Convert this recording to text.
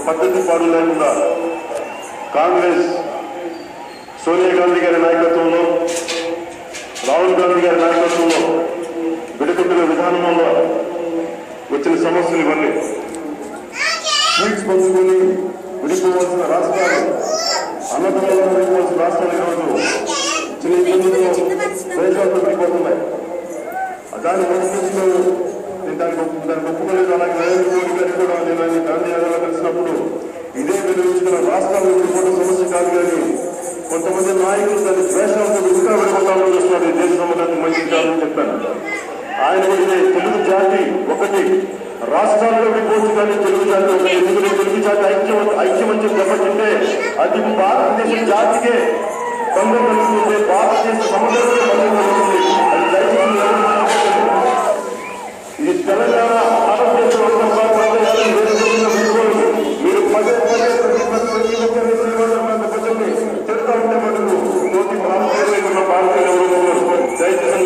పద్ధతి పాడు లేకుండా కాంగ్రెస్ సోనియా గాంధీ గారి నాయకత్వంలో, రాహుల్ గాంధీ గారి నాయకత్వంలో విడుకుంటున్న విధానంలో వచ్చిన సమస్యలు ఇవన్నీ స్వీట్స్ పంచుకొని విడిపోవాల్సిన రాష్ట్రాలు, అన్నదానాలు విడిపోవాల్సిన రాష్ట్రాలు ఈరోజు చిన్న ఇబ్బందులతో దేశాలతో విడిపోతున్నాయి. దాన్ని పరిస్థితుల్లో దాన్ని ఒప్పుకోలేదు. అలాగే నరేంద్ర మోడీ గారు కూడా నేను ఆయన గాంధీ నగర్లో కలిసినప్పుడు ఇదే వినియోగించుకున్న రాష్ట్రాలు విడిపోవడం సమస్య కాదు, కానీ కొంతమంది నాయకులు దాన్ని ద్వేషాలతో ఇంకా విడిపోతామని చూస్తున్నారు. ఈ దేశ సమాజానికి మంచిది కాదని చెప్పాను. ఆయన కూడా తెలుగు జాతి ఒకటి, రాష్ట్రాల్లో విడిపోవచ్చు కానీ తెలుగు జాతి ఒకటి. ఎందుకంటే తెలుగు జాతి ఐక్యమత్యం దెబ్బతింటే అది భారతదేశ జాతికే భంగం కలుగుతుంది, భారతదేశ సముద్రానికి భంగం కలుగుతుంది. అది దయచేసి ఇది తెలంగాణ భారతదేశంలో మీరు పదే పదే ప్రజల్ని తిరుగుతూ ఉంటే మటుకు మోదీ భారతీయులు భారతీయులు దయచేసి